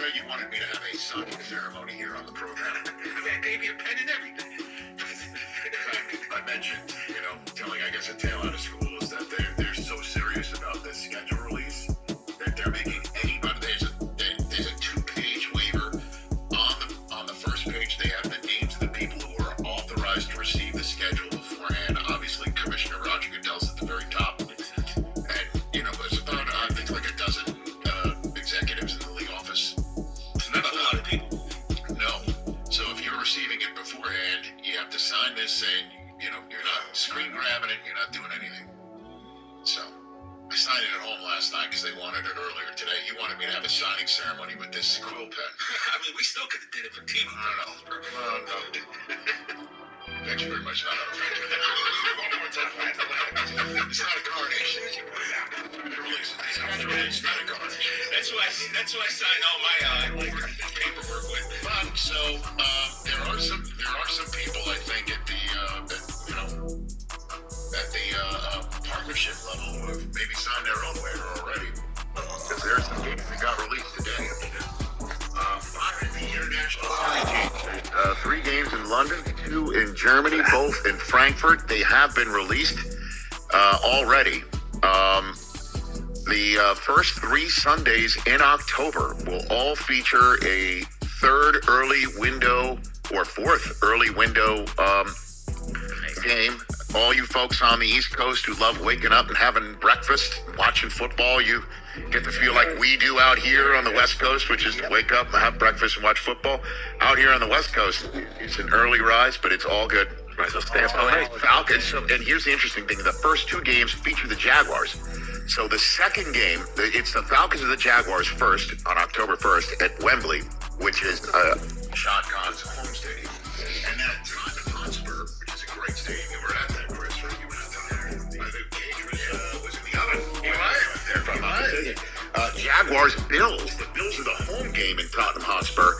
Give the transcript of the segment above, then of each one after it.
found out you wanted me to have a signing ceremony here on the program. I gave you a pen and everything. I mentioned, telling, I guess, a tale out of school is that they're so serious about this schedule release that they're making anybody. There's a 2-page waiver on the first page. They have the names of the people who are authorized to receive the schedule beforehand. Obviously, Commissioner Roger Goodell's at the very top, and there's about I think like a dozen executives in the league office. So that's a lot of people. No. So if you're receiving it beforehand, you have to sign this saying, you're not screen grabbing it, you're not doing anything. So I signed it at home last night because they wanted it earlier today. He wanted me to have a signing ceremony with this quill pen. I mean, we still could have did it for TV. No. Thank you very much. Not it's not a coronation. It's not a coronation. That's who I signed all my paperwork with. But so there are some people I think at the partnership level who have maybe signed their own waiver already. Because there are some games that got released today. 5 in the international teams. 3 games in London, 2 in Germany, both in Frankfurt. They have been released already. The first 3 Sundays in October will all feature a 3rd early window or 4th early window game. All you folks on the East Coast who love waking up and having breakfast, watching football, you get to feel like we do out here on the West Coast, which is to wake up and have breakfast and watch football. Out here on the West Coast, it's an early rise, but it's all good. So stay up all night. Falcons. And here's the interesting thing. The first 2 games feature the Jaguars. So the second game, it's the Falcons and the Jaguars first on October 1st at Wembley, which is Sean Khan's home stadium. And that Tottenham Hotspur, which is a great stadium. You were at that, Chris, right? You were at that. The cage was in the oven. You were there. Jaguars, Bills. The Bills are the home game in Tottenham Hotspur.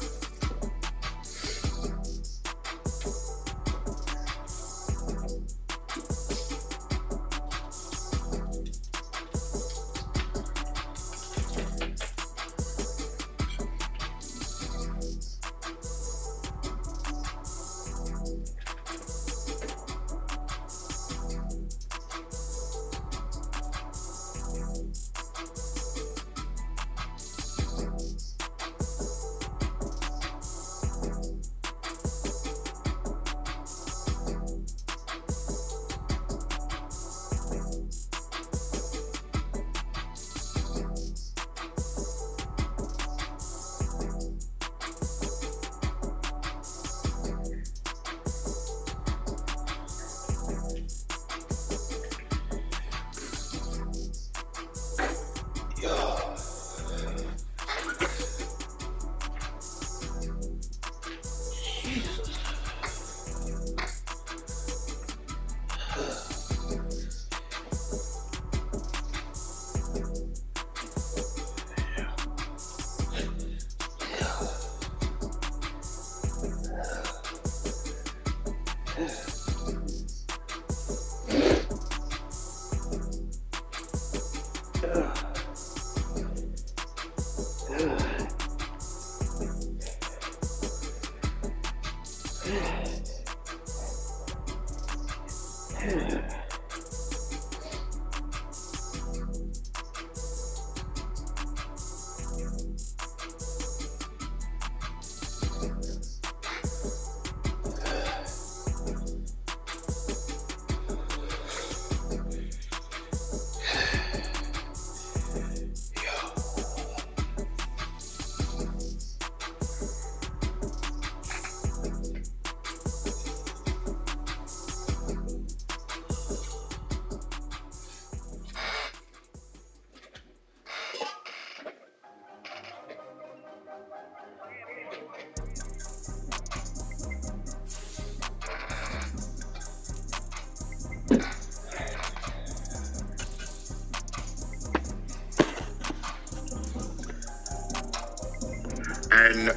And,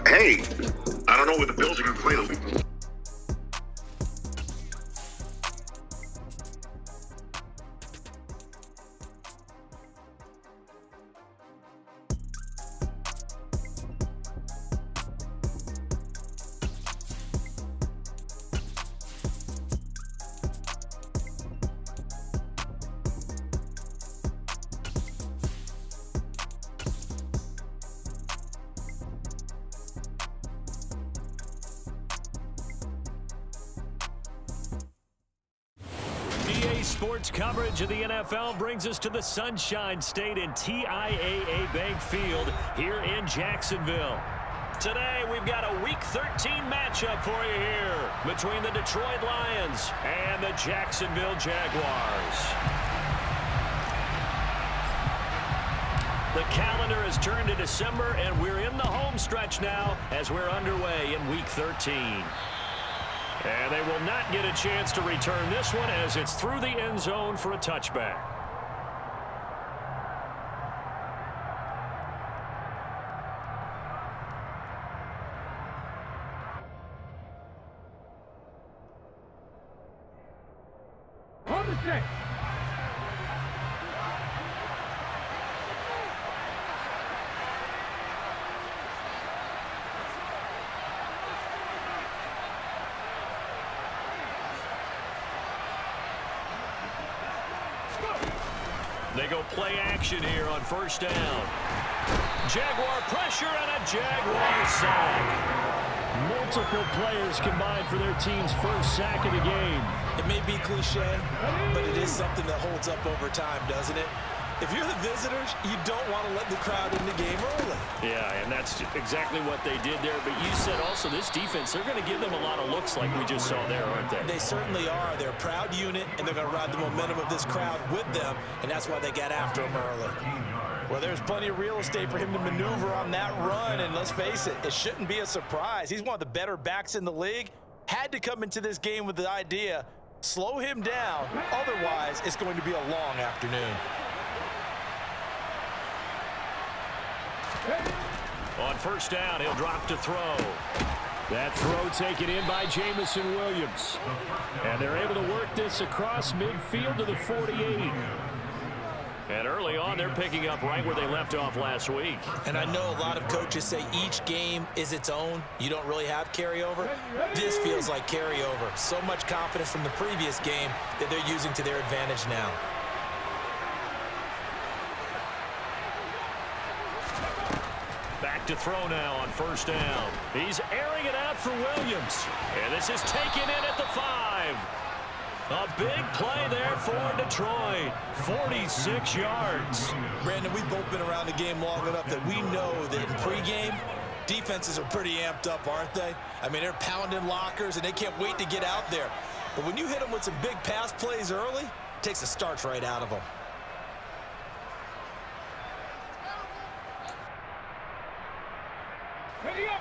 hey, I don't know what the Bills are going to play this week. Today's sports coverage of the NFL brings us to the Sunshine State and TIAA Bank Field here in Jacksonville. Today, we've got a Week 13 matchup for you here between the Detroit Lions and the Jacksonville Jaguars. The calendar has turned to December, and we're in the home stretch now as we're underway in Week 13. And they will not get a chance to return this one as it's through the end zone for a touchback. They go play action here on first down. Jaguar pressure and a Jaguar sack. Multiple players combined for their team's first sack of the game. It may be cliche, but it is something that holds up over time, doesn't it? If you're the visitors, you don't want to let the crowd in the game early. Yeah, and that's exactly what they did there. But you said also this defense, they're going to give them a lot of looks like we just saw there, aren't they? They certainly are. They're a proud unit, and they're going to ride the momentum of this crowd with them, and that's why they got after them early. Well, there's plenty of real estate for him to maneuver on that run, and let's face it, it shouldn't be a surprise. He's one of the better backs in the league. Had to come into this game with the idea, slow him down, otherwise it's going to be a long afternoon. On first down, he'll drop to throw. That throw taken in by Jamison Williams. And they're able to work this across midfield to the 48. And early on, they're picking up right where they left off last week. And I know a lot of coaches say each game is its own. You don't really have carryover. This feels like carryover. So much confidence from the previous game that they're using to their advantage now. Back to throw now on first down. He's airing it out for Williams. And this is taken in at the 5. A big play there for Detroit. 46 yards. Brandon, we've both been around the game long enough that we know that in pregame, defenses are pretty amped up, aren't they? I mean, they're pounding lockers, and they can't wait to get out there. But when you hit them with some big pass plays early, it takes the starch right out of them.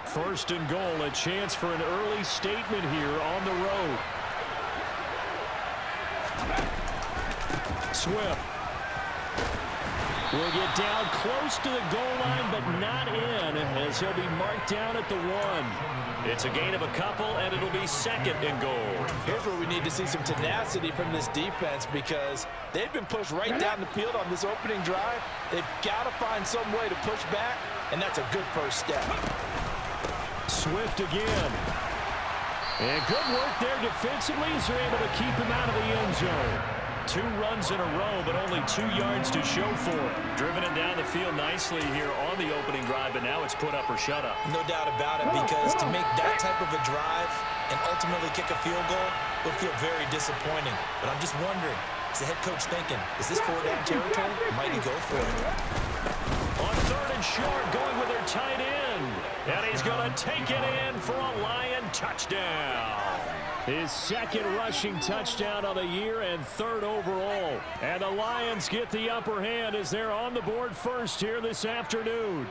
First and goal, a chance for an early statement here on the road. Swift will get down close to the goal line, but not in, as he'll be marked down at the 1. It's a gain of a couple, and it'll be second and goal. Here's where we need to see some tenacity from this defense, because they've been pushed right down the field on this opening drive. They've got to find some way to push back, and that's a good first step. Swift again. And good work there defensively as they're able to keep him out of the end zone. 2 runs in a row, but only 2 yards to show for it. Driven it down the field nicely here on the opening drive, but now it's put up or shut up. No doubt about it, because to make that type of a drive and ultimately kick a field goal would feel very disappointing. But I'm just wondering, is the head coach thinking, is this 4-down territory? Might he go for it? On third and short, going with their tight end. And he's going to take it in for a Lion touchdown. His second rushing touchdown of the year and 3rd overall. And the Lions get the upper hand as they're on the board first here this afternoon.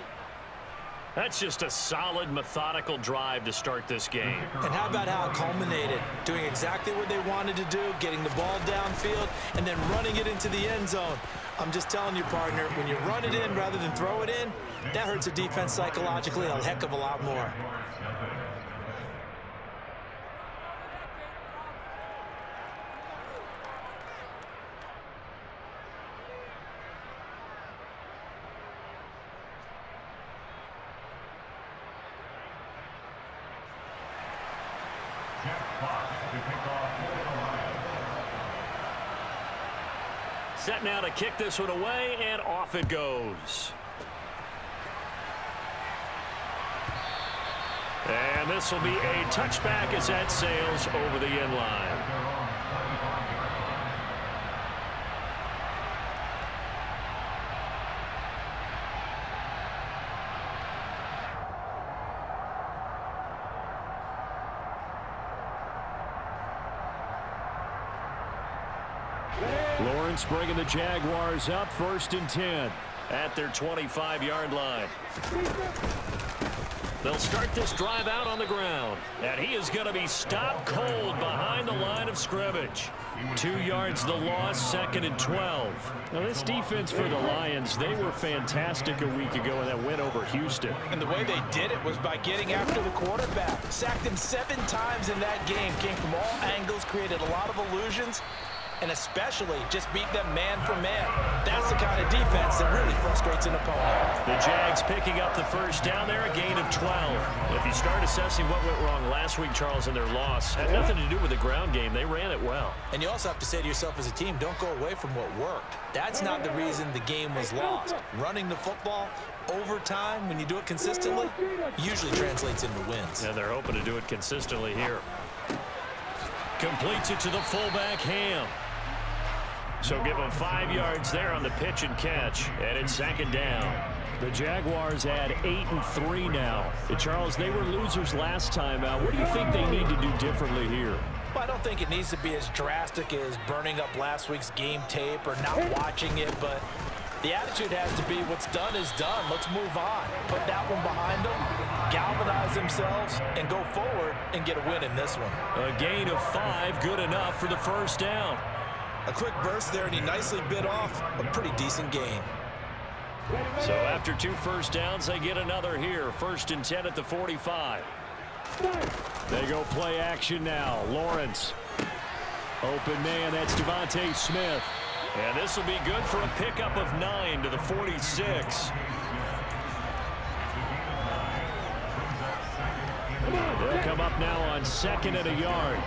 That's just a solid, methodical drive to start this game. And how about how it culminated? Doing exactly what they wanted to do, getting the ball downfield, and then running it into the end zone. I'm just telling you, partner, when you run it in rather than throw it in, that hurts a defense psychologically a heck of a lot more. Set now to kick this one away, and off it goes. And this will be a touchback as that sails over the end line. Lawrence bringing the Jaguars up 1st and 10 at their 25-yard line. They'll start this drive out on the ground, and he is going to be stopped cold behind the line of scrimmage. 2 yards the loss, 2nd and 12. Now this defense for the Lions, they were fantastic a week ago in that win over Houston. And the way they did it was by getting after the quarterback. Sacked him 7 times in that game. Came from all angles, created a lot of illusions, and especially just beat them man for man. That's the kind of defense that really frustrates an opponent. The Jags picking up the first down there, a gain of 12. If you start assessing what went wrong last week, Charles, in their loss, had nothing to do with the ground game. They ran it well. And you also have to say to yourself as a team, don't go away from what worked. That's not the reason the game was lost. Running the football over time, when you do it consistently, usually translates into wins. And they're hoping to do it consistently here. Completes it to the fullback, Ham. So give them 5 yards there on the pitch and catch, and it's 2nd down. The Jaguars add 8-3 now. Charles, they were losers last time out. What do you think they need to do differently here? Well, I don't think it needs to be as drastic as burning up last week's game tape or not watching it, but the attitude has to be what's done is done. Let's move on. Put that one behind them, galvanize themselves, and go forward and get a win in this one. A gain of 5, good enough for the first down. A quick burst there, and he nicely bit off a pretty decent gain. So after 2 first downs, they get another here. 1st and 10 at the 45. They go play action now. Lawrence. Open man, that's Devontae Smith. And this will be good for a pickup of 9 to the 46. They'll come up now on 2nd and a yard.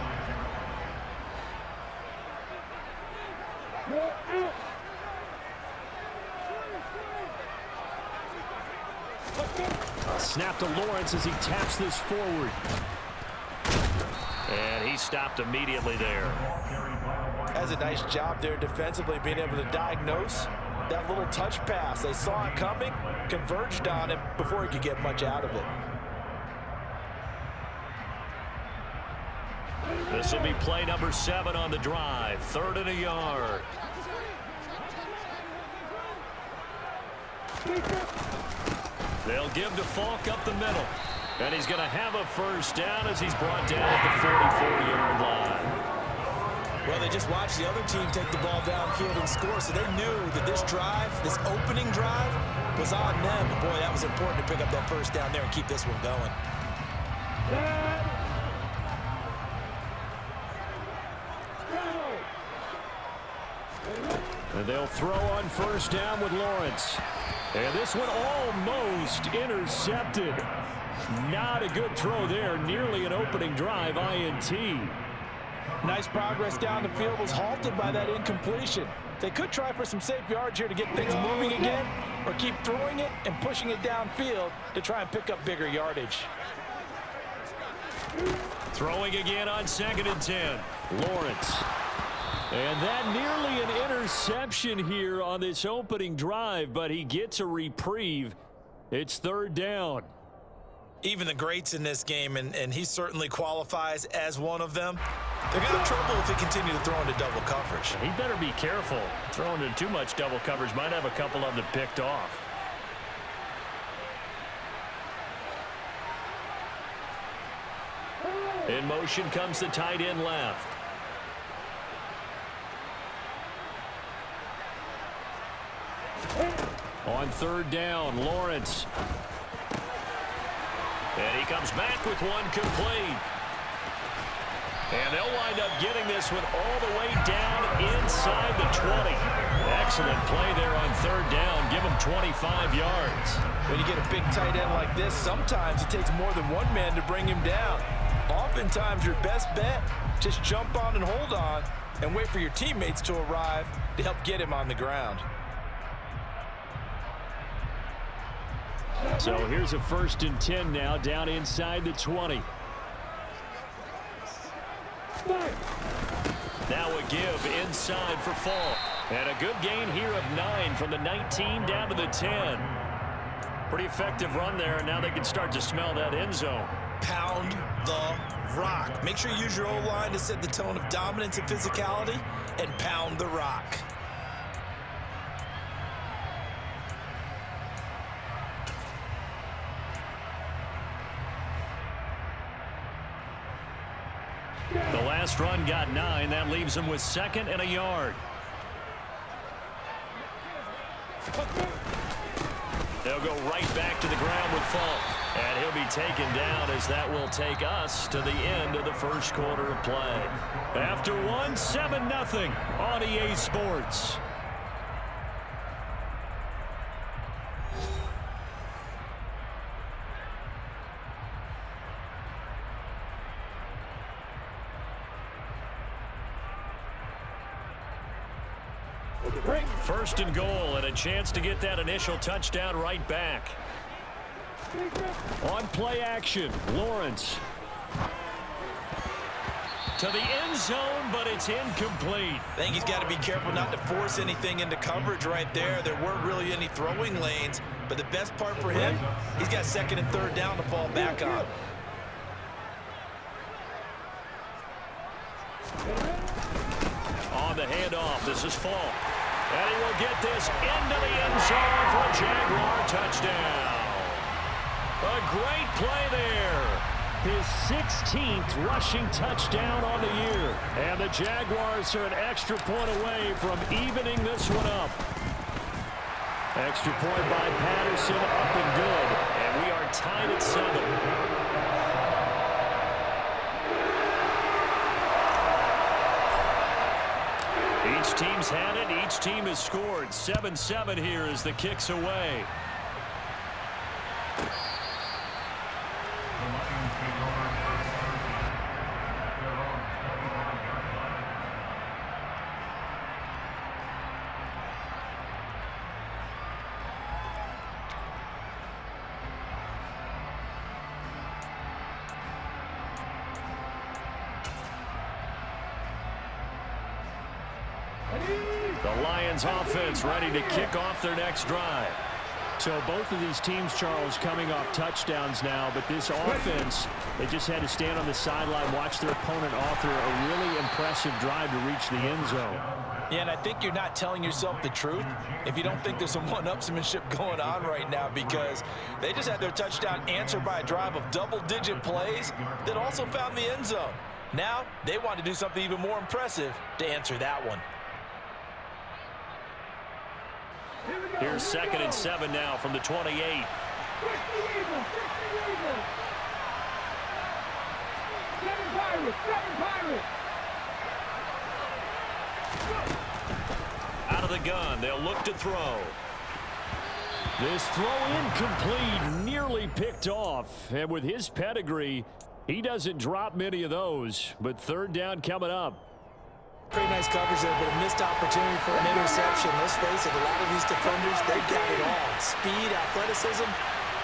Snap to Lawrence as he taps this forward. And he stopped immediately there. Has a nice job there defensively, being able to diagnose that little touch pass. They saw it coming, converged on him before he could get much out of it. This will be play number 7 on the drive. 3rd and a yard. They'll give to Falk up the middle. And he's going to have a first down as he's brought down at the 44-yard line. Well, they just watched the other team take the ball downfield and score, so they knew that this drive, this opening drive, was on them. But boy, that was important to pick up that first down there and keep this one going. And they'll throw on first down with Lawrence. And this one almost intercepted. Not a good throw there. Nearly an opening drive, INT. Nice progress down the field, was halted by that incompletion. They could try for some safe yards here to get things moving again, or keep throwing it and pushing it downfield to try and pick up bigger yardage. Throwing again on 2nd and 10. Lawrence. And that nearly an interception here on this opening drive, but he gets a reprieve. It's 3rd down. Even the greats in this game, and he certainly qualifies as one of them, they're going to have trouble if they continue to throw into double coverage. He better be careful. Throwing into too much double coverage might have a couple of them picked off. In motion comes the tight end left. On 3rd down, Lawrence. And he comes back with one complete. And they'll wind up getting this one all the way down inside the 20. Excellent play there on 3rd down. Give him 25 yards. When you get a big tight end like this, sometimes it takes more than one man to bring him down. Oftentimes, your best bet, just jump on and hold on and wait for your teammates to arrive to help get him on the ground. So here's a 1st and 10 now, down inside the 20. Now a give inside for Falk. And a good gain here of 9 from the 19 down to the 10. Pretty effective run there, and now they can start to smell that end zone. Pound the rock. Make sure you use your O-line to set the tone of dominance and physicality, and pound the rock. The last run got 9. That leaves him with 2nd and a yard. They'll go right back to the ground with Falk. And he'll be taken down as that will take us to the end of the first quarter of play. After one, 7-0 on EA Sports. First and goal, and a chance to get that initial touchdown right back. On play action, Lawrence. To the end zone, but it's incomplete. I think he's got to be careful not to force anything into coverage right there. There weren't really any throwing lanes, but the best part for him, he's got 2nd and 3rd down to fall back on. On the handoff, this is Falk. And he will get this into the end zone for a Jaguar touchdown. A great play there. His 16th rushing touchdown on the year. And the Jaguars are an extra point away from evening this one up. Extra point by Patterson, up and good. And we are tied at 7. Each team's had it. Each team has scored. 7-7 here as the kick's away. The Lions offense ready to kick off their next drive. So both of these teams, Charles, coming off touchdowns now, but this offense, they just had to stand on the sideline, watch their opponent author a really impressive drive to reach the end zone. Yeah, and I think you're not telling yourself the truth if you don't think there's some one-upsmanship going on right now, because they just had their touchdown answered by a drive of double-digit plays that also found the end zone. Now they want to do something even more impressive to answer that one. Here's 2nd and 7 now from the 28. Out of the gun, they'll look to throw. This throw incomplete, nearly picked off. And with his pedigree, he doesn't drop many of those. But 3rd down coming up. Pretty nice coverage there, but a missed opportunity for an interception. Let's face it, a lot of these defenders, they've got it all. Speed, athleticism,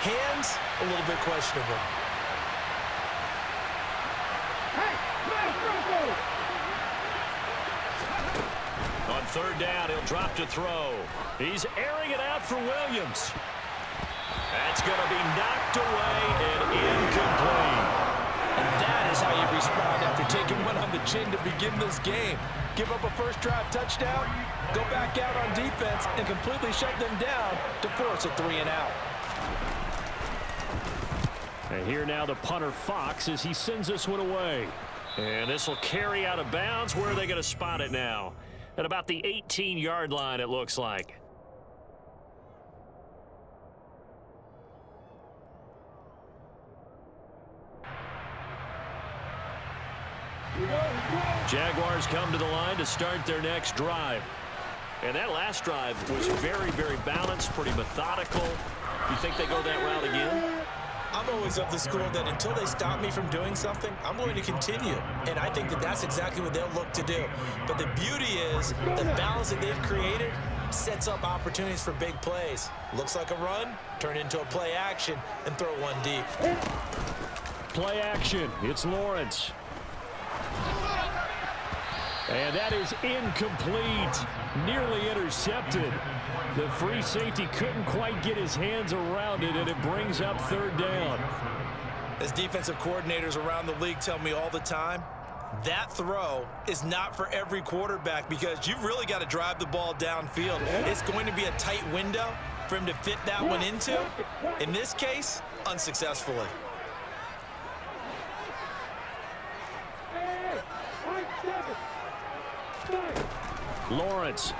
hands, a little bit questionable. On 3rd down, he'll drop to throw. He's airing it out for Williams. That's going to be knocked away and incomplete. And that is how you respond after taking one on the chin to begin this game. Give up a first drive touchdown, go back out on defense, and completely shut them down to force a 3-and-out. And here now the punter Fox as he sends this one away. And this will carry out of bounds. Where are they going to spot it now? At about the 18-yard line, it looks like. Jaguars come to the line to start their next drive. And that last drive was very, very balanced, pretty methodical. You think they go that route again? I'm always of the school that until they stop me from doing something, I'm going to continue. And I think that that's exactly what they'll look to do. But the beauty is the balance that they've created sets up opportunities for big plays. Looks like a run, turn into a play action, and throw one deep. Play action. It's Lawrence. And that is incomplete. Nearly intercepted. The free safety couldn't quite get his hands around it, and it brings up 3rd down. As defensive coordinators around the league tell me all the time, that throw is not for every quarterback because you've really got to drive the ball downfield. It's going to be a tight window for him to fit that one into. In this case, unsuccessfully. Lawrence.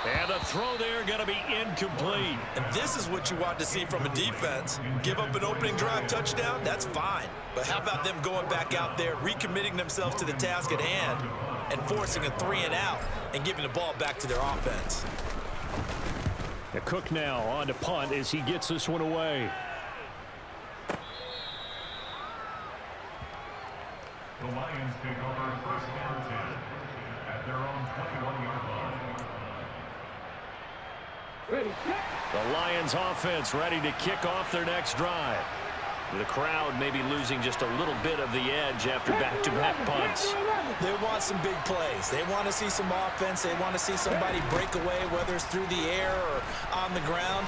And the throw there going to be incomplete. And this is what you want to see from a defense. Give up an opening drive touchdown, that's fine. But how about them going back out there, recommitting themselves to the task at hand, and forcing a 3 and out and giving the ball back to their offense. Cook now on to punt as he gets this one away. The Lions take over first and 10 at their own 21-yard line. The Lions offense ready to kick off their next drive. The crowd may be losing just a little bit of the edge after back-to-back punts. They want some big plays. They want to see some offense. They want to see somebody break away, whether it's through the air or on the ground.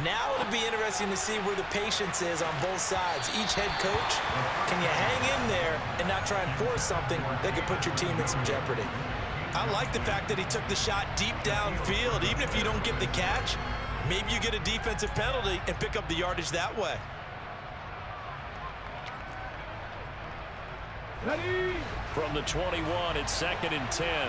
Now it'll be interesting to see where the patience is on both sides. Each head coach, can you hang in there and not try and force something that could put your team in some jeopardy? I like the fact that he took the shot deep downfield. Even if you don't get the catch, maybe you get a defensive penalty and pick up the yardage that way. From the 21, it's 2nd and 10.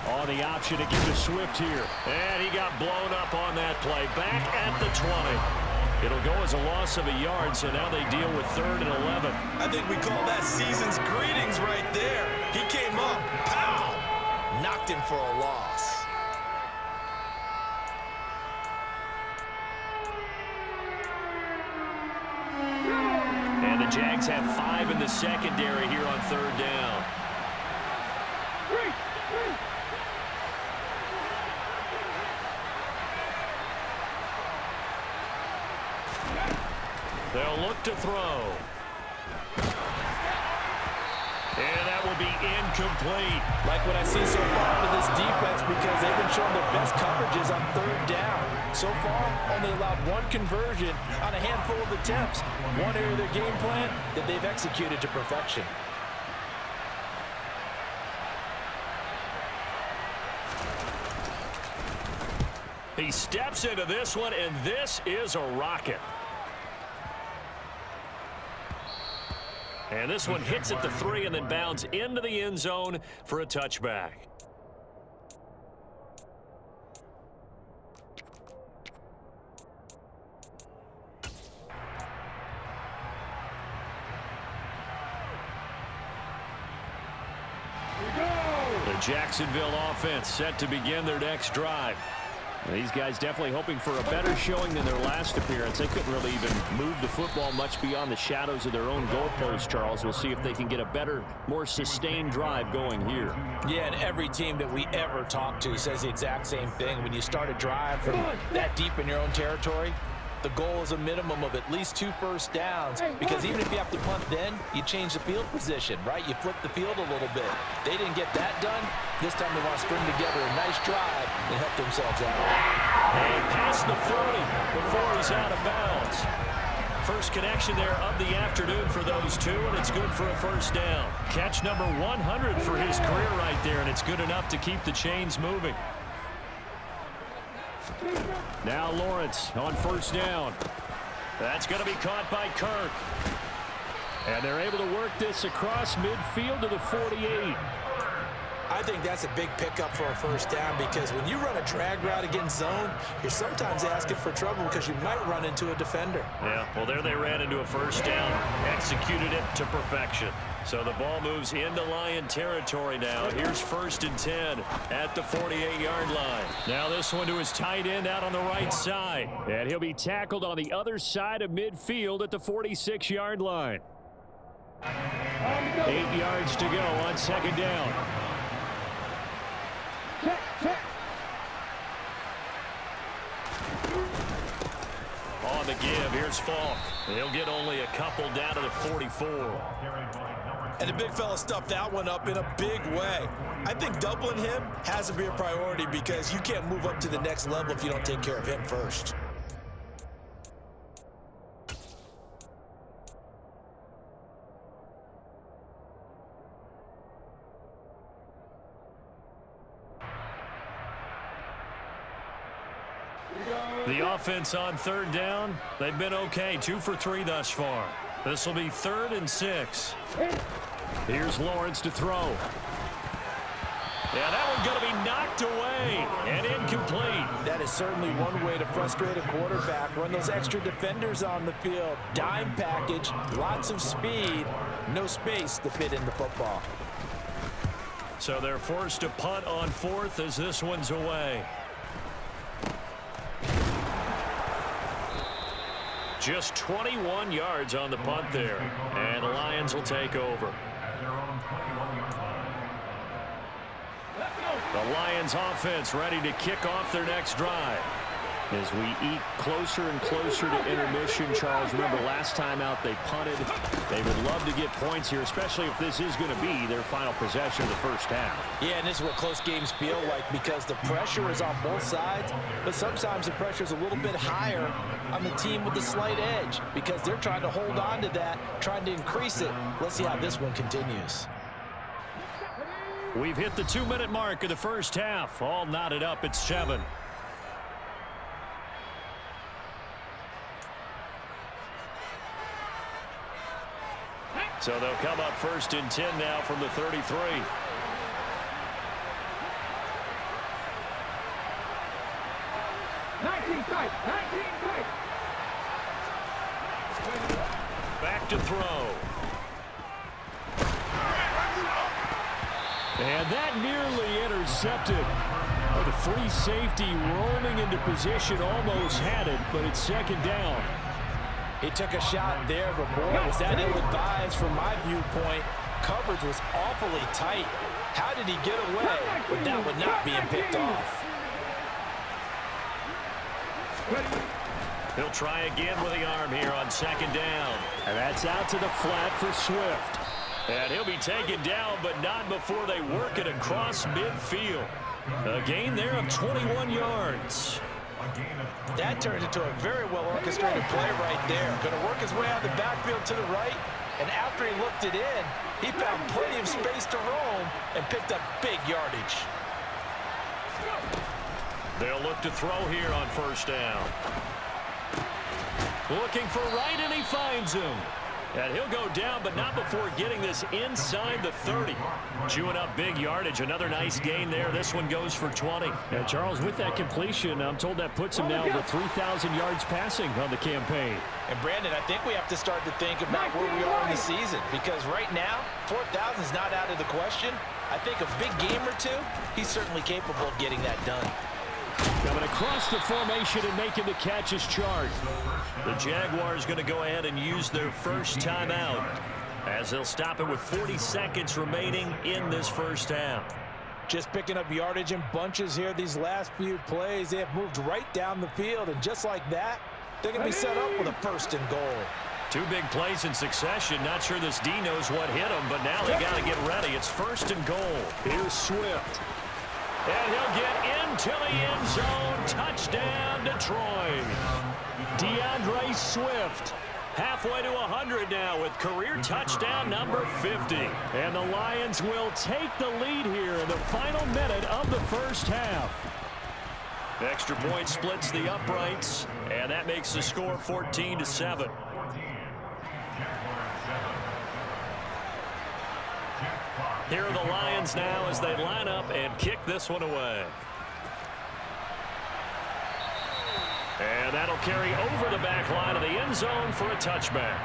On the option to give to Swift here. And he got blown up on that play. Back at the 20. It'll go as a loss of a yard, so now they deal with 3rd and 11. I think we call that season's greetings right there. He came up, pow, knocked him for a loss. And the Jags have 5 in the secondary here on 3rd down. They'll look to throw. And that will be incomplete. Like what I see so far out of this defense because they've been showing their best coverages on 3rd down. So far, only allowed 1 conversion on a handful of attempts. One area of their game plan that they've executed to perfection. He steps into this one, and this is a rocket. And this one hits at the 3 and then bounds into the end zone for a touchback. The Jacksonville offense set to begin their next drive. These guys definitely hoping for a better showing than their last appearance. They couldn't really even move the football much beyond the shadows of their own goalpost, Charles. We'll see if they can get a better, more sustained drive going here. Yeah, and every team that we ever talk to says the exact same thing. When you start a drive from that deep in your own territory, the goal is a minimum of at least 2 first downs, because even if you have to punt then, you change the field position, right? You flip the field a little bit. They didn't get that done. This time they want to string together a nice drive and help themselves out. And past the 40 before he's out of bounds. First connection there of the afternoon for those two, and it's good for a first down. Catch number 100 for his career right there, and it's good enough to keep the chains moving. Now Lawrence on first down. That's going to be caught by Kirk. And they're able to work this across midfield to the 48. I think that's a big pickup for a first down, because when you run a drag route against zone, you're sometimes asking for trouble because you might run into a defender. Yeah, well, there they ran into a first down, executed it to perfection. So the ball moves into Lion territory now. Here's 1st and 10 at the 48-yard line. Now this one to his tight end out on the right side. And he'll be tackled on the other side of midfield at the 46-yard line. 8 yards to go on 2nd down. On the give, here's Falk. He'll get only a couple down to the 44. And the big fella stuffed that one up in a big way. I think doubling him has to be a priority because you can't move up to the next level if you don't take care of him first. The offense on third down, they've been okay. 2 for 3 thus far. This will be 3rd and 6. Here's Lawrence to throw. Yeah, that one's going to be knocked away and incomplete. That is certainly one way to frustrate a quarterback. Run those extra defenders on the field. Dime package, lots of speed, no space to fit in the football. So they're forced to punt on 4th as this one's away. Just 21 yards on the punt there. And the Lions will take over. The Lions offense ready to kick off their next drive. As we eat closer and closer to intermission, Charles, remember last time out they punted. They would love to get points here, especially if this is going to be their final possession of the first half. Yeah, and this is what close games feel like because the pressure is on both sides, but sometimes the pressure is a little bit higher on the team with the slight edge because they're trying to hold on to that, trying to increase it. Let's see how this one continues. We've hit the 2-minute mark of the first half. All knotted up at 7. So they'll come up 1st and 10 now from the 33. Back to throw. And that nearly intercepted. The free safety roaming into position almost had it, but it's 2nd down. He took a shot there, but boy, was that ill-advised from my viewpoint. Coverage was awfully tight. How did he get away with that one not being picked off? He'll try again with the arm here on 2nd down. And that's out to the flat for Swift. And he'll be taken down, but not before they work it across midfield. A gain there of 21 yards. That turned into a very well-orchestrated play right there. Going to work his way out of the backfield to the right, and after he looked it in, he found plenty of space to roam and picked up big yardage. They'll look to throw here on 1st down. Looking for right, and he finds him. And he'll go down, but not before getting this inside the 30. Chewing up big yardage. Another nice gain there. This one goes for 20. And Charles, with that completion, I'm told that puts him now over 3,000 yards passing on the campaign. And Brandon, I think we have to start to think about where we are in the season, because right now, 4,000 is not out of the question. I think a big game or two, he's certainly capable of getting that done. Coming across the formation and making the catch is Chart. The Jaguars going to go ahead and use their first timeout as they'll stop it with 40 seconds remaining in this first half. Just picking up yardage in bunches here these last few plays. They have moved right down the field, and just like that, they're going to be set up with a 1st and goal. 2 big plays in succession. Not sure this D knows what hit him, but now they got to get ready. It's 1st and goal. Here's Swift. And he'll get into the end zone. Touchdown, Detroit. DeAndre Swift. Halfway to 100 now with career touchdown number 50. And the Lions will take the lead here in the final minute of the first half. Extra point splits the uprights, and that makes the score 14-7. Here are the Lions now as they line up and kick this one away. And that'll carry over the back line of the end zone for a touchback.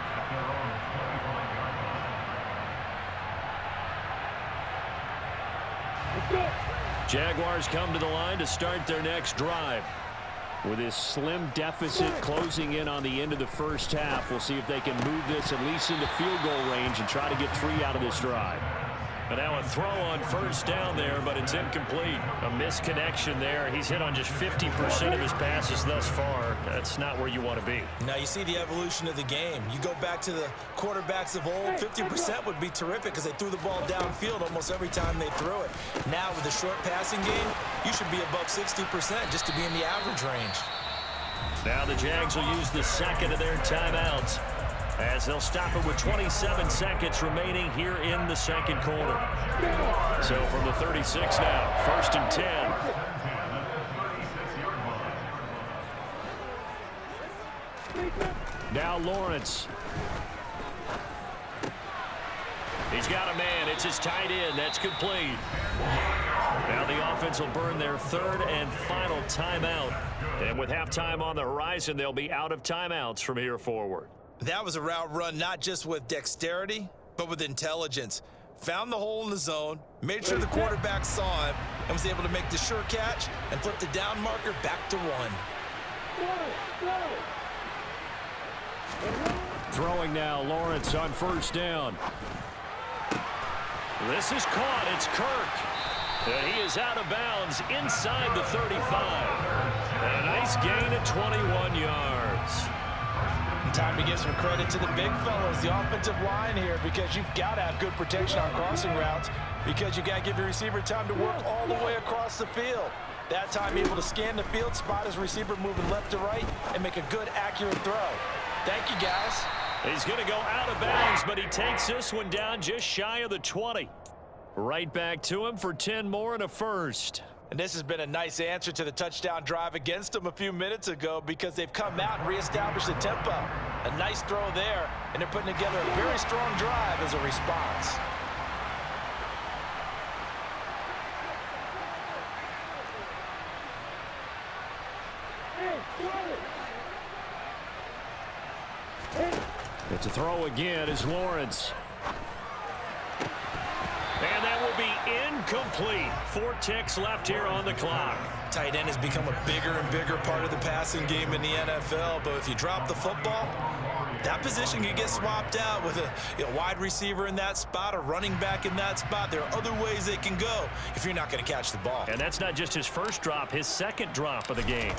Jaguars come to the line to start their next drive. With this slim deficit closing in on the end of the first half, we'll see if they can move this at least into field goal range and try to get 3 out of this drive. And now a throw on first down there, but it's incomplete. A misconnection there. He's hit on just 50% of his passes thus far. That's not where you want to be. Now you see the evolution of the game. You go back to the quarterbacks of old, 50% would be terrific because they threw the ball downfield almost every time they threw it. Now with the short passing game, you should be above 60% just to be in the average range. Now the Jags will use the second of their timeouts as they'll stop it with 27 seconds remaining here in the second quarter. So from the 36 now, 1st and 10. Now Lawrence. He's got a man. It's his tight end. That's complete. Now the offense will burn their 3rd and final timeout. And with halftime on the horizon, they'll be out of timeouts from here forward. That was a route run not just with dexterity, but with intelligence. Found the hole in the zone, made sure the quarterback saw him, and was able to make the sure catch and flip the down marker back to 1. Throwing now, Lawrence on first down. This is caught. It's Kirk. And he is out of bounds inside the 35. And a nice gain of 21 yards. Time to give some credit to the big fellas, the offensive line here, because you've got to have good protection on crossing routes because you got to give your receiver time to work all the way across the field. That time able to scan the field, spot his receiver moving left to right, and make a good, accurate throw. Thank you, guys. He's going to go out of bounds, but he takes this one down just shy of the 20. Right back to him for 10 more and a first. And this has been a nice answer to the touchdown drive against them a few minutes ago because they've come out and reestablished the tempo. A nice throw there, and they're putting together a very strong drive as a response. It's a throw again is Lawrence. And that will be incomplete. 4 ticks left here on the clock. Tight end has become a bigger and bigger part of the passing game in the NFL, but if you drop the football, that position can get swapped out with a wide receiver in that spot, a running back in that spot. There are other ways they can go if you're not going to catch the ball. And that's not just his first drop, his second drop of the game.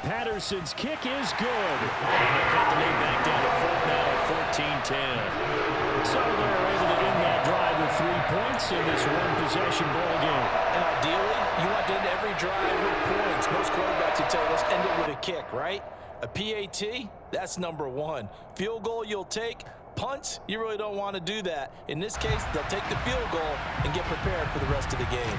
Patterson's kick is good. And they cut the lead back down to 4 now at 14-10. So they're able to end that drive with 3 points in this one-possession ball game. And ideally, you want to end every drive with points. Most quarterbacks would tell you, let's end it with a kick, right? A PAT, that's number 1. Field goal you'll take. Punts, you really don't want to do that. In this case, they'll take the field goal and get prepared for the rest of the game.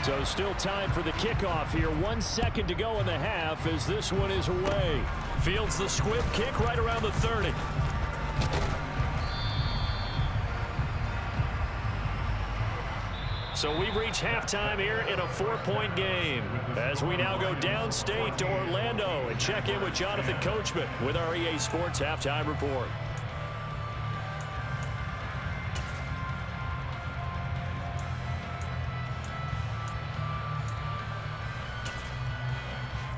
So still time for the kickoff here. 1 second to go in the half as this one is away. Fields the squib kick right around the 30. So we've reached halftime here in a 4-point game as we now go downstate to Orlando and check in with Jonathan Coachman with our EA Sports Halftime Report.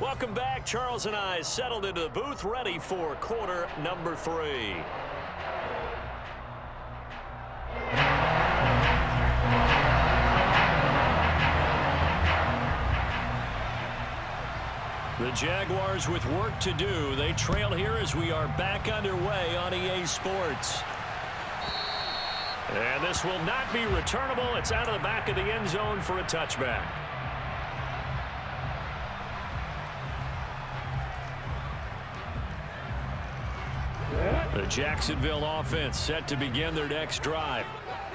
Welcome back. Charles and I settled into the booth ready for quarter number 3. The Jaguars with work to do. They trail here as we are back underway on EA Sports. And this will not be returnable. It's out of the back of the end zone for a touchback. The Jacksonville offense set to begin their next drive.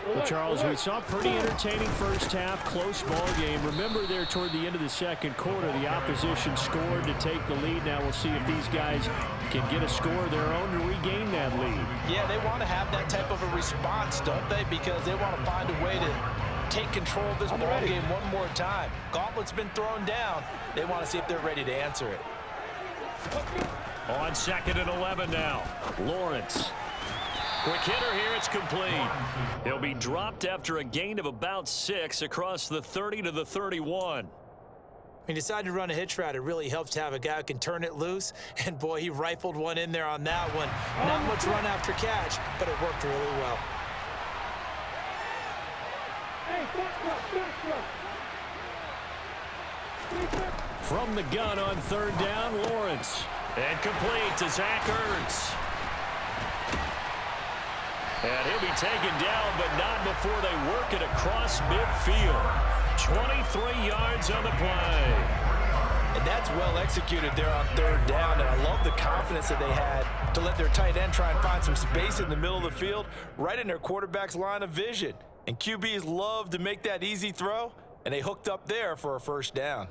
Well, Charles, we saw a pretty entertaining first half, close ball game. Remember there toward the end of the second quarter, the opposition scored to take the lead. Now we'll see if these guys can get a score of their own to regain that lead. Yeah, they want to have that type of a response, don't they? Because they want to find a way to take control of this ball game one more time. Gauntlet's been thrown down. They want to see if they're ready to answer it. On 2nd and 11 now. Lawrence. Quick hitter here. It's complete. He'll be dropped after a gain of about 6 across the 30 to the 31. When you decide to run a hitch route, it really helps to have a guy who can turn it loose. And, boy, he rifled one in there on that one. Not much run after catch, but it worked really well. From the gun on third down, Lawrence. And complete to Zach Ertz. And he'll be taken down, but not before they work it across midfield. 23 yards on the play. And that's well executed there on third down, and I love the confidence that they had to let their tight end try and find some space in the middle of the field, right in their quarterback's line of vision. And QBs love to make that easy throw, and they hooked up there for a first down.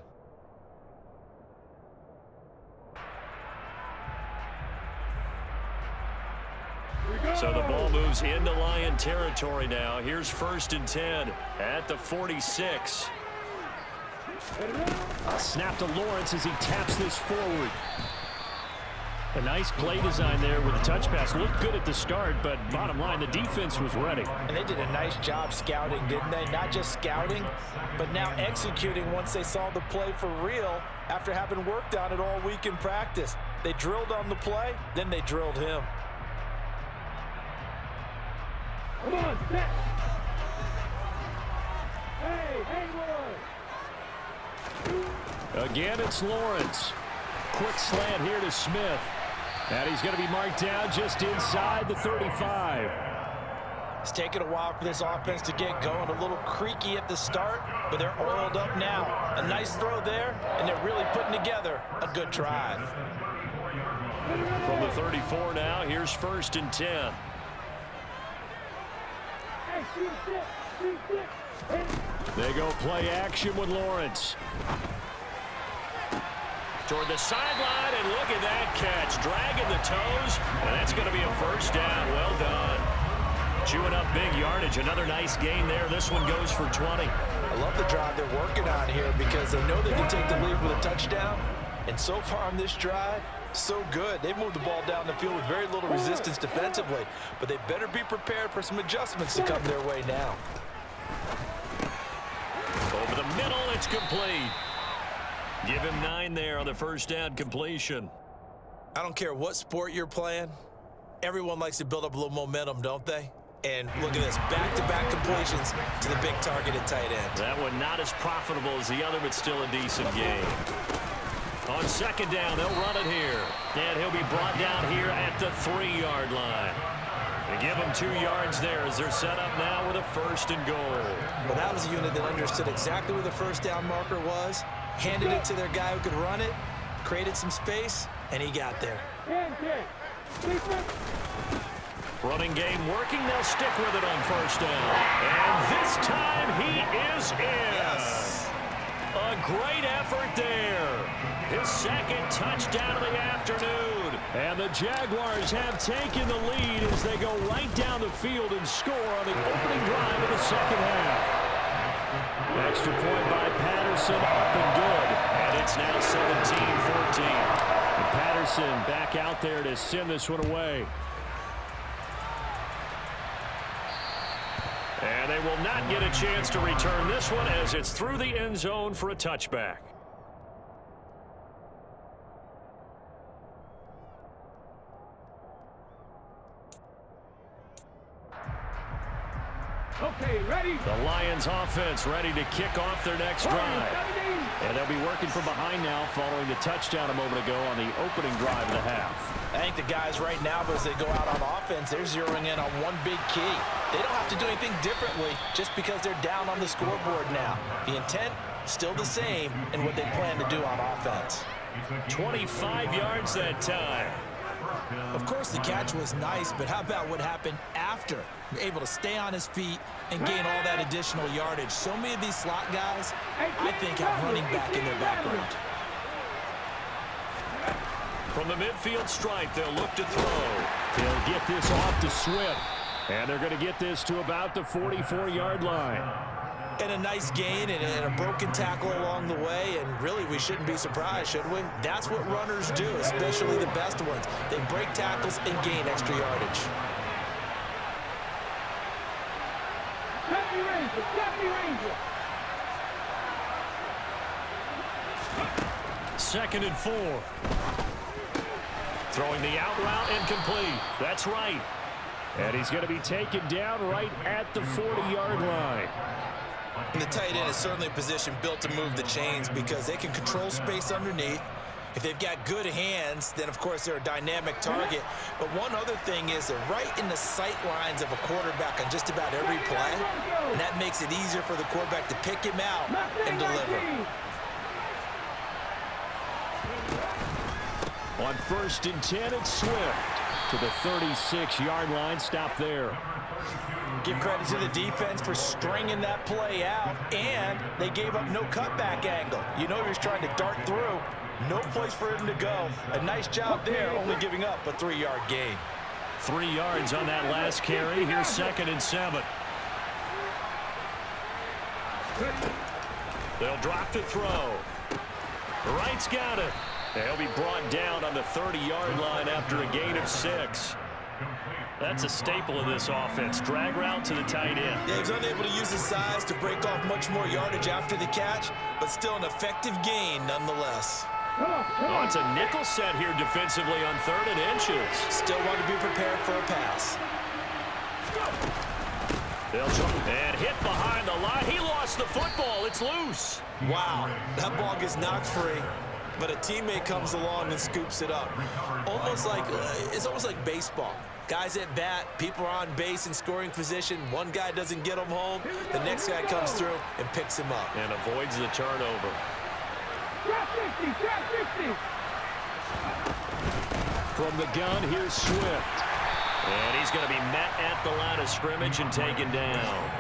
So the ball moves into Lion territory now. Here's 1st and 10 at the 46. A snap to Lawrence as he taps this forward. A nice play design there with the touch pass. Looked good at the start, but bottom line, the defense was ready. And they did a nice job scouting, didn't they? Not just scouting, but now executing once they saw the play for real after having worked on it all week in practice. They drilled on the play, then they drilled him. Come on, set. Hey, Lawrence. Again, it's Lawrence. Quick slant here to Smith. And he's going to be marked down just inside the 35. It's taken a while for this offense to get going. A little creaky at the start, but they're oiled up now. A nice throw there, and they're really putting together a good drive. From the 34 now, here's 1st and 10. They go play action with Lawrence. Toward the sideline, and look at that catch. Dragging the toes, and that's going to be a first down. Well done. Chewing up big yardage. Another nice gain there. This one goes for 20. I love the drive they're working on here because they know they can take the lead with a touchdown. And so far on this drive, so good. They've moved the ball down the field with very little resistance defensively, but they better be prepared for some adjustments to come their way now. Over the middle, it's complete. Give him 9 there on the first down completion. I don't care what sport you're playing. Everyone likes to build up a little momentum, don't they? And look at this, back-to-back completions to the big targeted tight end. That one not as profitable as the other, but still a decent game. On second down, they'll run it here. And he'll be brought down here at the 3-yard line. They give him 2 yards there as they're set up now with a 1st and goal. Well, that was a unit that understood exactly where the first down marker was, handed it to their guy who could run it, created some space, and he got there. Running game working. They'll stick with it on first down. And this time he is in. Yes. A great effort there. His 2nd touchdown of the afternoon. And the Jaguars have taken the lead as they go right down the field and score on the opening drive of the second half. Extra point by Patterson, up and good. And it's now 17-14. And Patterson back out there to send this one away. And they will not get a chance to return this one as it's through the end zone for a touchback. Okay, ready? The Lions offense ready to kick off their next drive. And they'll be working from behind now following the touchdown a moment ago on the opening drive of the half. I think the guys right now, as they go out on offense, they're zeroing in on one big key. They don't have to do anything differently just because they're down on the scoreboard now. The intent, still the same in what they plan to do on offense. 25 yards that time. Of course, the catch was nice, but how about what happened after? You're able to stay on his feet and gain all that additional yardage. So many of these slot guys, I think, have running back in their background. From the midfield stripe, they'll look to throw. They'll get this off to Swift. And they're going to get this to about the 44-yard line. And a nice gain and a broken tackle along the way, and really we shouldn't be surprised, should we? That's what runners do, especially the best ones. They break tackles and gain extra yardage. 2nd and 4. Throwing the out route incomplete. That's right. And he's going to be taken down right at the 40-yard line. And the tight end is certainly a position built to move the chains because they can control space underneath. If they've got good hands, then of course they're a dynamic target. But one other thing is they're right in the sight lines of a quarterback on just about every play. And that makes it easier for the quarterback to pick him out and deliver. On 1st and 10, it's Swift to the 36-yard line. Stop there. Give credit to the defense for stringing that play out, and they gave up no cutback angle. You know he was trying to dart through. No place for him to go. A nice job there, only giving up a 3-yard gain. 3 yards on that last carry. Here's 2nd and 7. They'll drop to throw. Wright's got it. He'll be brought down on the 30-yard line after a gain of 6. That's a staple of this offense. Drag route to the tight end. Yeah, he was unable to use his size to break off much more yardage after the catch, but still an effective gain nonetheless. Oh, it's a nickel set here defensively on 3rd and inches. Still want to be prepared for a pass. They'll try and hit behind the line. He lost the football. It's loose. Wow, that ball gets knocked free, but a teammate comes along and scoops it up. It's almost like baseball. Guys at bat, people are on base in scoring position. One guy doesn't get him home. The next guy comes through and picks him up. And avoids the turnover. Drop 50, drop 50. From the gun, here's Swift. And he's going to be met at the line of scrimmage and taken down.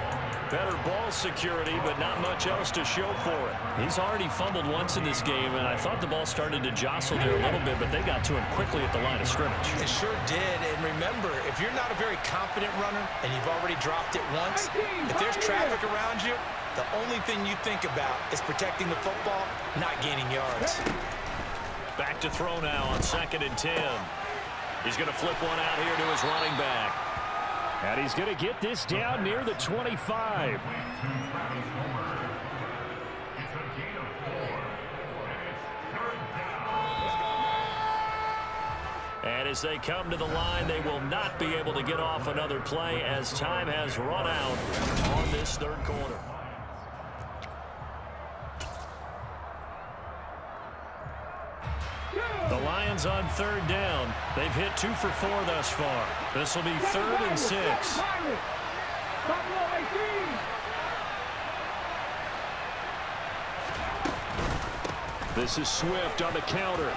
Better ball security, but not much else to show for it. He's already fumbled once in this game, and I thought the ball started to jostle there a little bit, but they got to him quickly at the line of scrimmage. It sure did, and remember, if you're not a very confident runner and you've already dropped it once, if there's traffic around you, the only thing you think about is protecting the football, not gaining yards. Back to throw now on 2nd and 10. He's going to flip one out here to his running back. And he's going to get this down near the 25. And as they come to the line, they will not be able to get off another play as time has run out on this 3rd quarter. The Lions on 3rd down. They've hit 2 for 4 thus far. This will be 3rd and 6. This is Swift on the counter.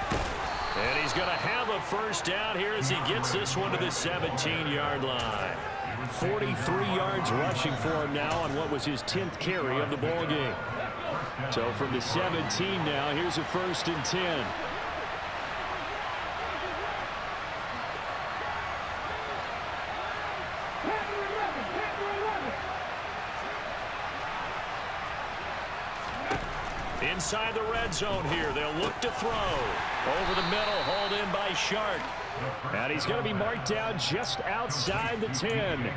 And he's going to have a 1st down here as he gets this one to the 17-yard line. 43 yards rushing for him now on what was his 10th carry of the ball game. So from the 17 now, here's a 1st and 10. Inside the red zone here. They'll look to throw. Over the middle, hauled in by Shark. And he's going to be marked down just outside the 10.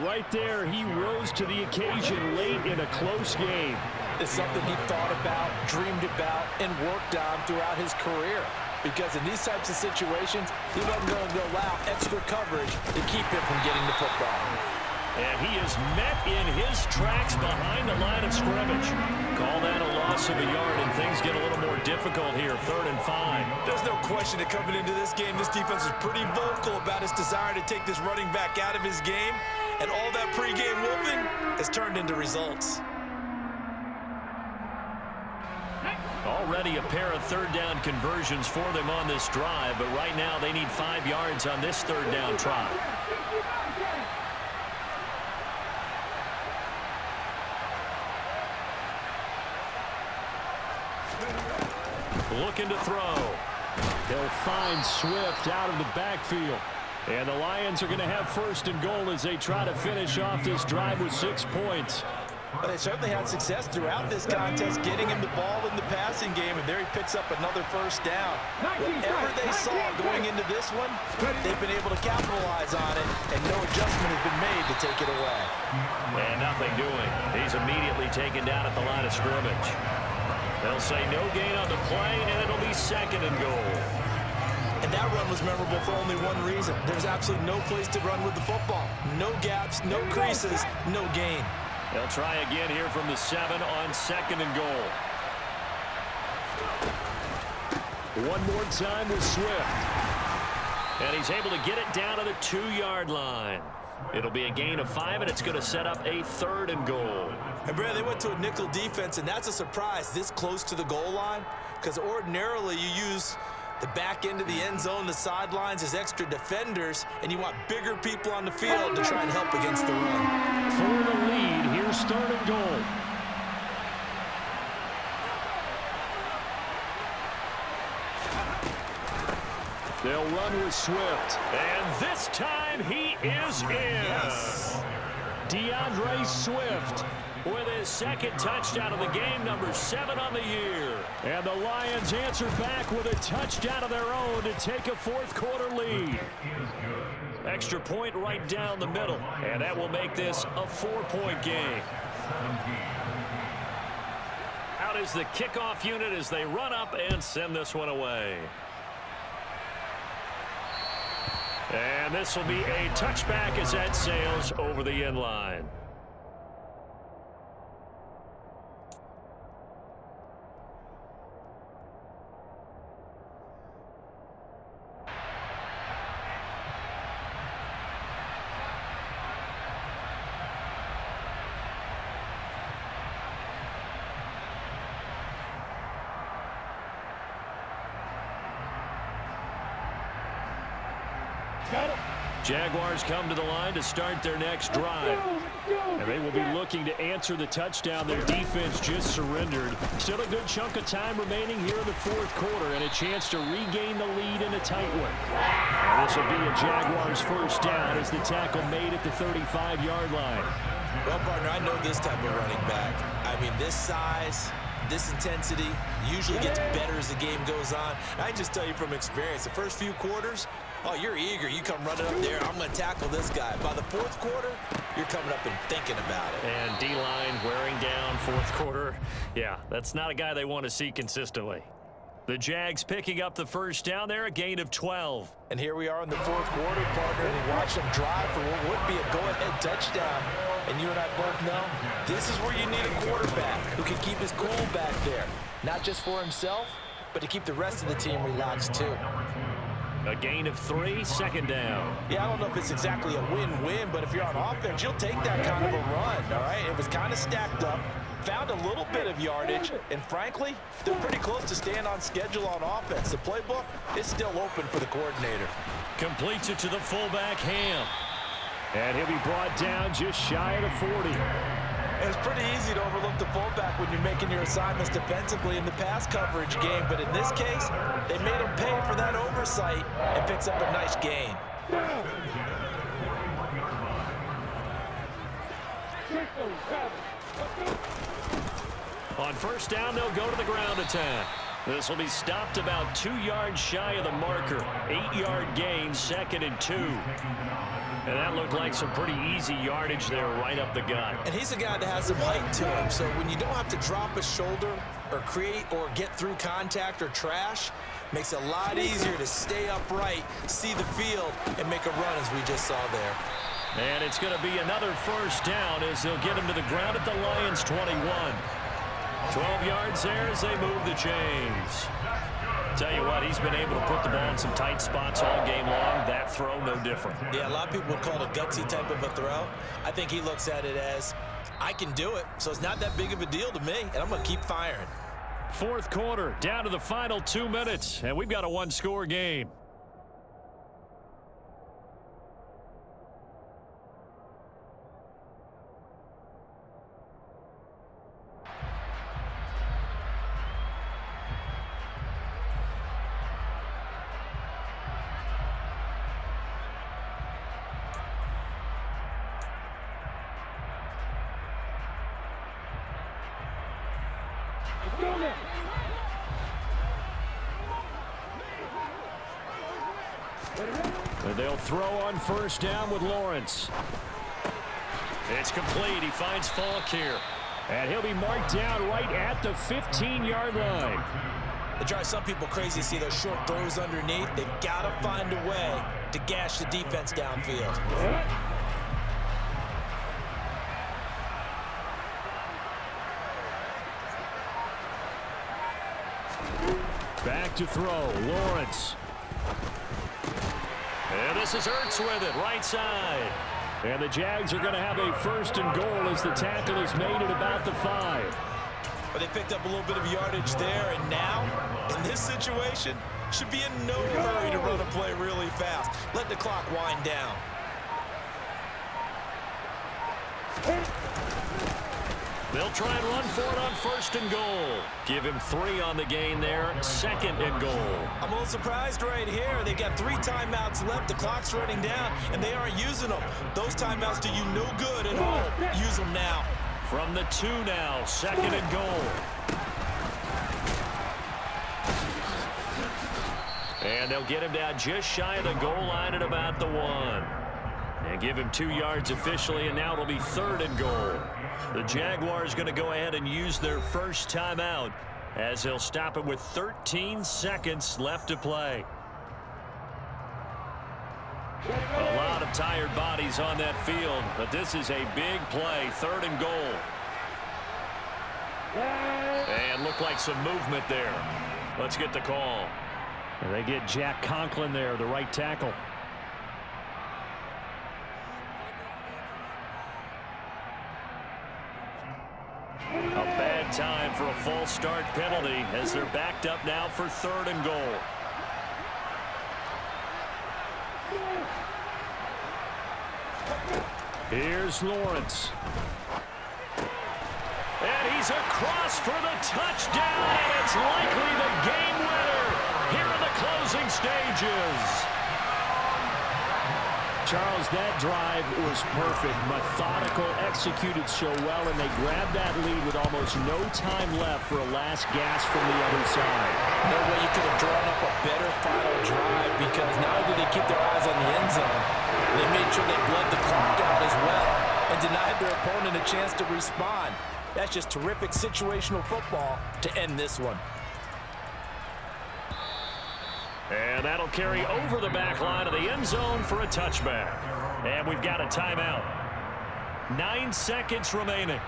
Right there, he rose to the occasion late in a close game. It's something he thought about, dreamed about, and worked on throughout his career. Because in these types of situations, he wasn't going to allow extra coverage to keep him from getting the football. And he is met in his tracks behind the line of scrimmage. Call that a loss of a yard, and things get a little more difficult here, 3rd and 5. There's no question that coming into this game, this defense is pretty vocal about its desire to take this running back out of his game. And all that pregame wolfing has turned into results. Already a pair of 3rd down conversions for them on this drive, but right now they need 5 yards on this 3rd down try. Looking to throw. He'll find Swift out of the backfield. And the Lions are going to have 1st and goal as they try to finish off this drive with 6 points. But they certainly had success throughout this contest, getting him the ball in the passing game, and there he picks up another 1st down. Whatever they saw going into this one, they've been able to capitalize on it, and no adjustment has been made to take it away. And nothing doing. He's immediately taken down at the line of scrimmage. They'll say no gain on the play, and it'll be 2nd and goal. And that run was memorable for only one reason. There's absolutely no place to run with the football. No gaps, no creases, no gain. They'll try again here from the 7 on 2nd and goal. One more time with Swift. And he's able to get it down to the 2-yard line. It'll be a gain of 5, and it's going to set up a 3rd and goal. And Brad, they went to a nickel defense, and that's a surprise this close to the goal line, because ordinarily you use the back end of the end zone, the sidelines as extra defenders, and you want bigger people on the field to try and help against the run. For the lead, here's 3rd and goal. They'll run with Swift. And this time he is in. Yes. DeAndre Swift with his 2nd touchdown of the game, number 7 on the year. And the Lions answer back with a touchdown of their own to take a 4th quarter lead. Extra point right down the middle. And that will make this a 4-point game. Out is the kickoff unit as they run up and send this one away. And this will be a touchback as that sails over the end line. Jaguars come to the line to start their next drive. And they will be looking to answer the touchdown their defense just surrendered. Still a good chunk of time remaining here in the 4th quarter and a chance to regain the lead in a tight one. And this will be a Jaguars 1st down as the tackle made at the 35-yard line. Well, partner, I know this type of running back. I mean, this size, this intensity usually gets better as the game goes on. I just tell you from experience, the first few quarters, oh, you're eager. You come running up there. I'm going to tackle this guy. By the 4th quarter, you're coming up and thinking about it. And D-line wearing down 4th quarter. Yeah, that's not a guy they want to see consistently. The Jags picking up the 1st down there, a gain of 12. And here we are in the 4th quarter, partner, and watch them drive for what would be a go-ahead touchdown. And you and I both know this is where you need a quarterback who can keep his cool back there. Not just for himself, but to keep the rest of the team relaxed too. A gain of 3, 2nd down. Yeah, I don't know if it's exactly a win-win, but if you're on offense, you'll take that kind of a run, all right? It was kind of stacked up, found a little bit of yardage, and frankly, they're pretty close to staying on schedule on offense. The playbook is still open for the coordinator. Completes it to the fullback, Ham. And he'll be brought down just shy of the 40. It's pretty easy to overlook the fullback when you're making your assignments defensively in the pass coverage game, but in this case, they made him pay for that oversight and picks up a nice gain. On 1st down, they'll go to the ground attack. This will be stopped about 2 yards shy of the marker. 8-yard gain, 2nd and 2. And that looked like some pretty easy yardage there right up the gut. And he's a guy that has some height to him, so when you don't have to drop a shoulder or create or get through contact or trash, makes it a lot easier to stay upright, see the field, and make a run as we just saw there. And it's going to be another 1st down as they'll get him to the ground at the Lions' 21. 12 yards there as they move the chains. Tell you what, he's been able to put the ball in some tight spots all game long. That throw, no different. Yeah, a lot of people would call it a gutsy type of a throw. I think he looks at it as, I can do it, so it's not that big of a deal to me, and I'm going to keep firing. 4th quarter, down to the final 2 minutes, and we've got a 1-score game. And they'll throw on 1st down with Lawrence. It's complete. He finds Falk here. And he'll be marked down right at the 15-yard line. It drives some people crazy to see those short throws underneath. They've got to find a way to gash the defense downfield. Back to throw, Lawrence. And this is Ertz with it, right side. And the Jags are going to have a 1st and goal as the tackle is made at about the 5. But they picked up a little bit of yardage there, and now, in this situation, should be in no hurry to run a play really fast. Let the clock wind down. They'll try and run for it on 1st and goal. Give him 3 on the gain there, 2nd and goal. I'm a little surprised right here. They've got 3 timeouts left. The clock's running down, and they aren't using them. Those timeouts do you no good at all. Use them now. From the 2 now, 2nd and goal. And they'll get him down just shy of the goal line at about the 1. And give him 2 yards officially, and now it'll be 3rd and goal. The Jaguars going to go ahead and use their first timeout as they'll stop it with 13 seconds left to play. A lot of tired bodies on that field, but this is a big play, 3rd and goal. And look like some movement there. Let's get the call. And they get Jack Conklin there, the right tackle. A bad time for a false start penalty as they're backed up now for 3rd and goal. Here's Lawrence. And he's across for the touchdown, and it's likely the game winner here in the closing stages. Charles, that drive was perfect, methodical, executed so well, and they grabbed that lead with almost no time left for a last gasp from the other side. No way you could have drawn up a better final drive, because not only did they keep their eyes on the end zone, they made sure they bled the clock out as well and denied their opponent a chance to respond. That's just terrific situational football to end this one. And that'll carry over the back line of the end zone for a touchback. And we've got a timeout. 9 seconds remaining.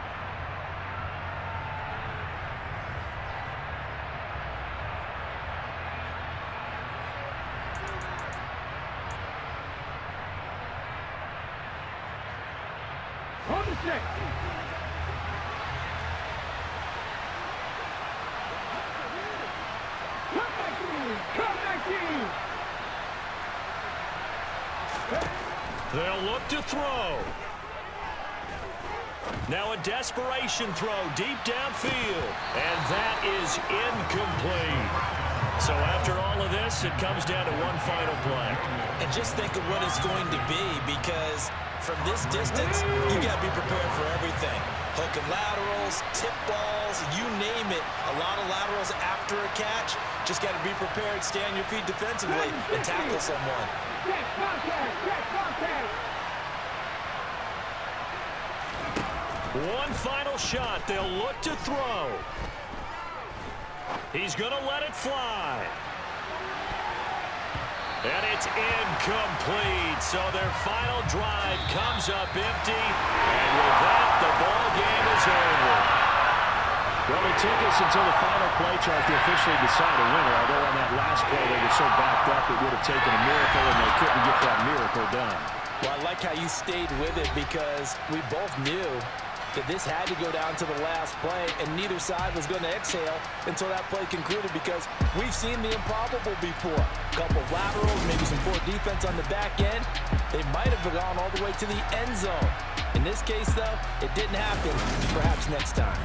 On the 6. They'll look to throw. Now a desperation throw deep downfield. And that is incomplete. So after all of this, it comes down to one final play. And just think of what it's going to be, because from this distance, you got to be prepared for everything. Hook and laterals, tip balls, you name it. A lot of laterals after a catch. Just got to be prepared, stay on your feet defensively, and tackle someone. One final shot. They'll look to throw. He's going to let it fly. And it's incomplete. So their final drive comes up empty. And with that, the ball game is over. Well, it took us until the final play, Charles, to officially decide a winner. Although on that last play, they were so backed up, it would have taken a miracle, and they couldn't get that miracle done. Well, I like how you stayed with it, because we both knew that this had to go down to the last play, and neither side was going to exhale until that play concluded, because we've seen the improbable before. A couple of laterals, maybe some poor defense on the back end. They might have gone all the way to the end zone. In this case, though, it didn't happen. Perhaps next time.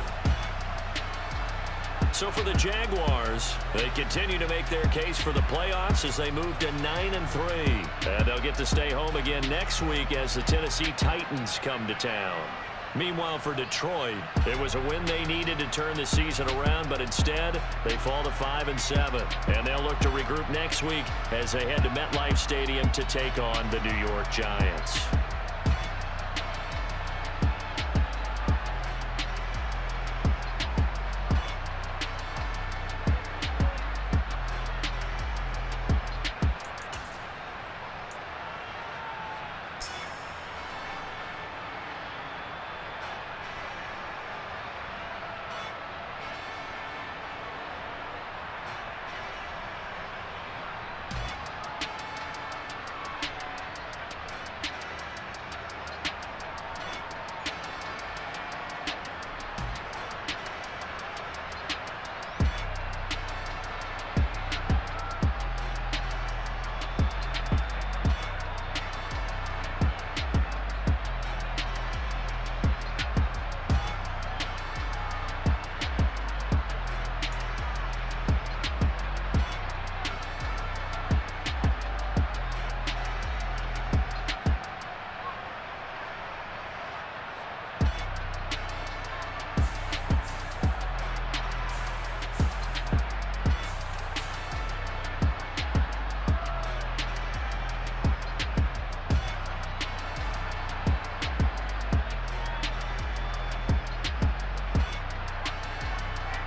So for the Jaguars, they continue to make their case for the playoffs as they move to 9-3. And they'll get to stay home again next week as the Tennessee Titans come to town. Meanwhile, for Detroit, it was a win they needed to turn the season around, but instead, they fall to 5-7. And they'll look to regroup next week as they head to MetLife Stadium to take on the New York Giants.